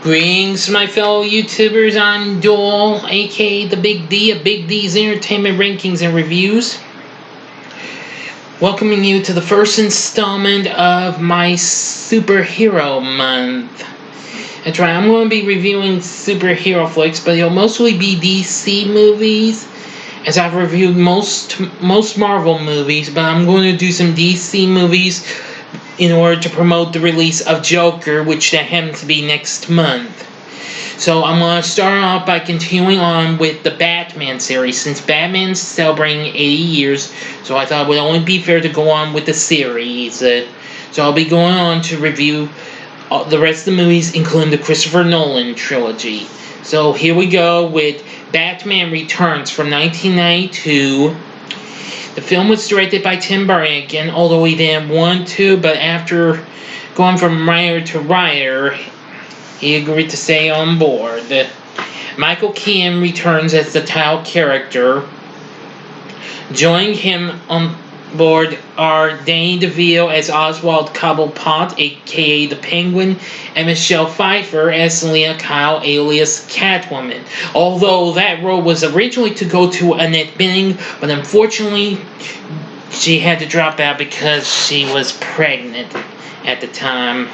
Greetings, my fellow YouTubers. I'm Joel, aka the Big D of Big D's Entertainment Rankings and Reviews. Welcoming you to the first installment of my superhero month. That's right, I'm going to be reviewing superhero flicks, but it'll mostly be DC movies, as I've reviewed most Marvel movies, but I'm going to do some DC movies in order to promote the release of Joker, which that happens to be next month. So I'm going to start off by continuing on with the Batman series, since Batman's celebrating 80 years, so I thought it would only be fair to go on with the series. So I'll be going on to review the rest of the movies, including the Christopher Nolan trilogy. So here we go with Batman Returns from 1992. The film was directed by Tim Burton again, although he didn't want to, but after going from writer to writer, he agreed to stay on board. Michael Keaton returns as the title character. Joining him on board are Danny DeVito as Oswald Cobblepot, aka the Penguin, and Michelle Pfeiffer as Selina Kyle, alias Catwoman. Although that role was originally to go to Annette Bening, but unfortunately she had to drop out because she was pregnant at the time.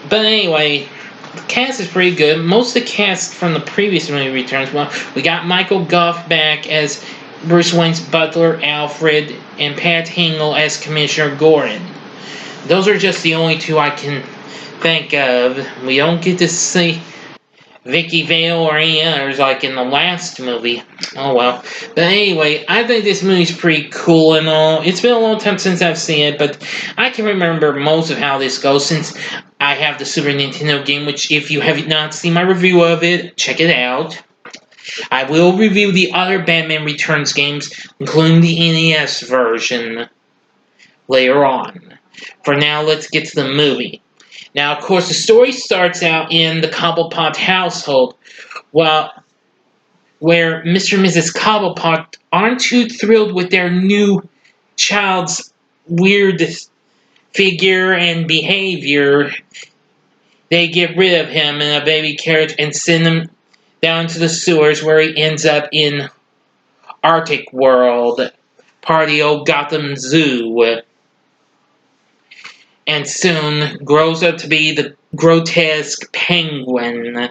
But anyway, the cast is pretty good. Most of the cast from the previous movie returns. Well, we got Michael Gough back as Bruce Wayne's butler, Alfred, and Pat Hingle as Commissioner Gordon. Those are just the only two I can think of. We don't get to see Vicky Vale or any others like in the last movie. Oh well. But anyway, I think this movie's pretty cool and all. It's been a long time since I've seen it, but I can remember most of how this goes since I have the Super Nintendo game, which if you have not seen my review of it, check it out. I will review the other Batman Returns games, including the NES version, later on. For now, let's get to the movie. Now, of course, the story starts out in the Cobblepot household, where Mr. and Mrs. Cobblepot aren't too thrilled with their new child's weird figure and behavior. They get rid of him in a baby carriage and send him down to the sewers, where he ends up in Arctic World, part of the old Gotham Zoo, and soon grows up to be the grotesque Penguin.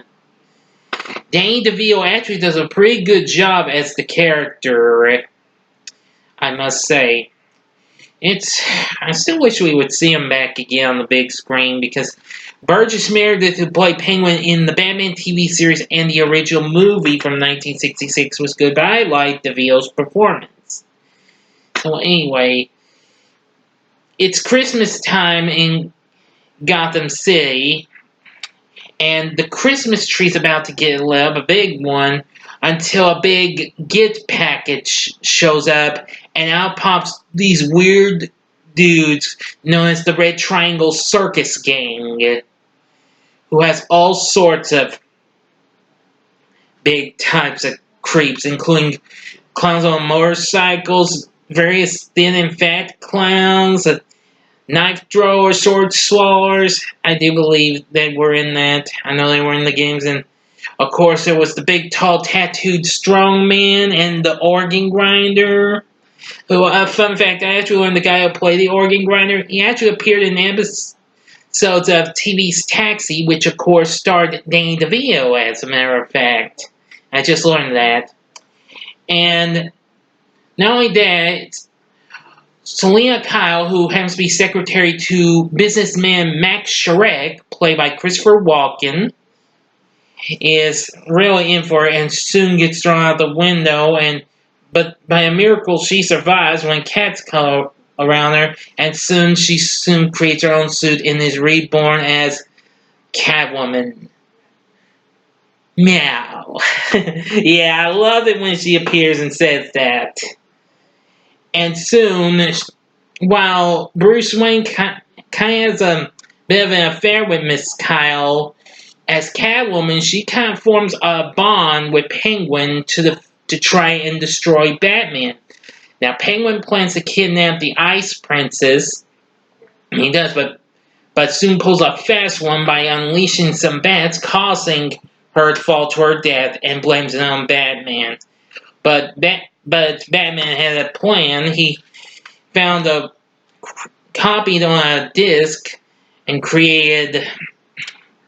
Danny DeVito actually does a pretty good job as the character, I must say. I still wish we would see him back again on the big screen, because Burgess Meredith, who played Penguin in the Batman TV series and the original movie from 1966, was good, but I liked DeVito's performance. So anyway, it's Christmas time in Gotham City, and the Christmas tree's about to get lit up, a big one, until a big gift package shows up, and out pops these weird dudes known as the Red Triangle Circus Gang, who has all sorts of big types of creeps, including clowns on motorcycles, various thin and fat clowns, knife throwers, sword swallowers. I do believe they were in that. I know they were in the games, and of course there was the big, tall, tattooed strong man and the organ grinder. Who, fun fact, I actually learned the guy who played the organ grinder. He actually appeared in episodes of TV's Taxi, which of course starred Danny DeVito, as a matter of fact. I just learned that. And not only that, Selina Kyle, who happens to be secretary to businessman Max Shrek, played by Christopher Walken, is really in for it and soon gets thrown out the window, but by a miracle she survives when cats come around her, and she soon creates her own suit and is reborn as Catwoman. Meow. Yeah, I love it when she appears and says that. And soon, while Bruce Wayne kind of has a bit of an affair with Miss Kyle, as Catwoman, she kind of forms a bond with Penguin to try and destroy Batman. Now, Penguin plans to kidnap the Ice Princess. He does, but but soon pulls a fast one by unleashing some bats, causing her to fall to her death, and blames it on Batman. But Batman had a plan. He found a copied on a disc and created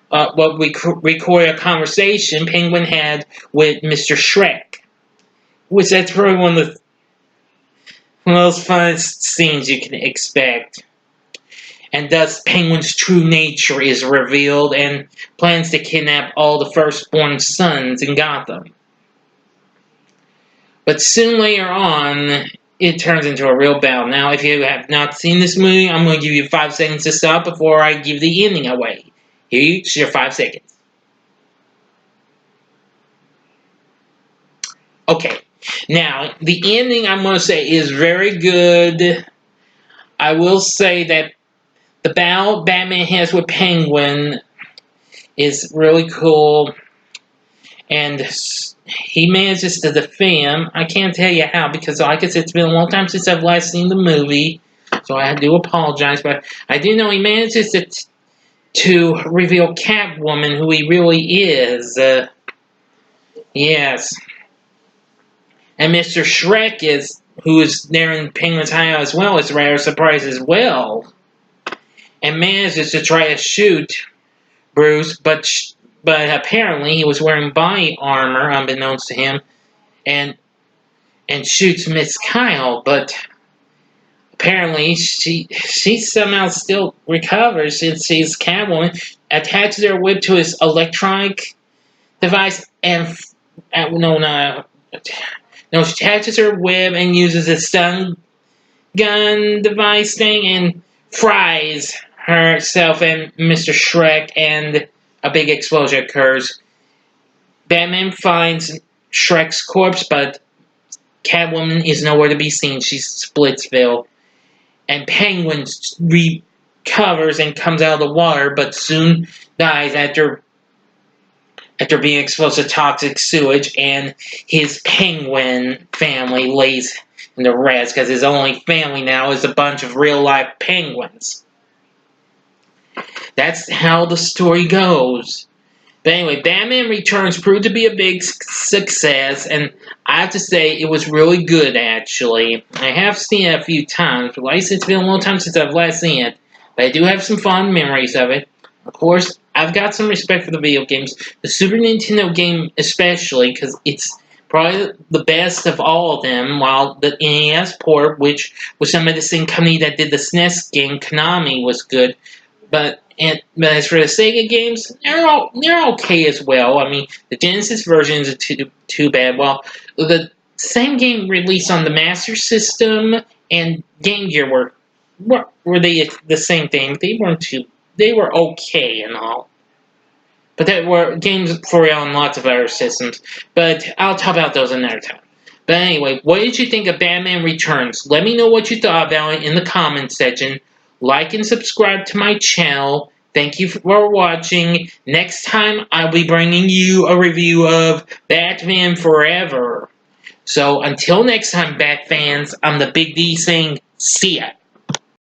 what we record a conversation Penguin had with Mr. Shrek, which that's probably one of the most funnest scenes you can expect. And thus Penguin's true nature is revealed and plans to kidnap all the firstborn sons in Gotham. But soon later on, it turns into a real battle. Now, if you have not seen this movie, I'm going to give you 5 seconds to stop before I give the ending away. Here's your 5 seconds. Okay, now, the ending I'm going to say is very good. I will say that the battle Batman has with Penguin is really cool. And he manages to defend. I can't tell you how, because like I said, it's been a long time since I've last seen the movie. So I do apologize. But I do know he manages to reveal Catwoman, who he really is. Yes. And Mr. Shrek who is there in Penguin's hideout as well, is a rather surprised as well. And manages to try to shoot Bruce, but apparently he was wearing body armor, unbeknownst to him, and shoots Miss Kyle. But apparently she somehow still recovers since she's Catwoman. Attaches her whip to his electronic device she attaches her whip and uses a stun gun device thing and fries herself and Mr. Shrek, and a big explosion occurs. Batman finds Shrek's corpse, but Catwoman is nowhere to be seen. She's Splitsville. And Penguin recovers and comes out of the water, but soon dies after being exposed to toxic sewage, and his penguin family lays in the rest, because his only family now is a bunch of real-life penguins. That's how the story goes. But anyway, Batman Returns proved to be a big success, and I have to say, it was really good, actually. I have seen it a few times, but like I said, it's been a long time since I've last seen it. But I do have some fond memories of it. Of course, I've got some respect for the video games. The Super Nintendo game especially, because it's probably the best of all of them, while the NES port, which was some of the same company that did the SNES game, Konami, was good. But as for the Sega games, they're okay as well. I mean, the Genesis versions are too bad. Well, the same game released on the Master System and Game Gear were they the same thing? They weren't too. They were okay and all. But there were games for real on lots of other systems. But I'll talk about those another time. But anyway, what did you think of Batman Returns? Let me know what you thought about it in the comments section. Like and subscribe to my channel. Thank you for watching. Next time, I'll be bringing you a review of Batman Forever. So until next time, Bat fans, I'm the Big D saying, see ya.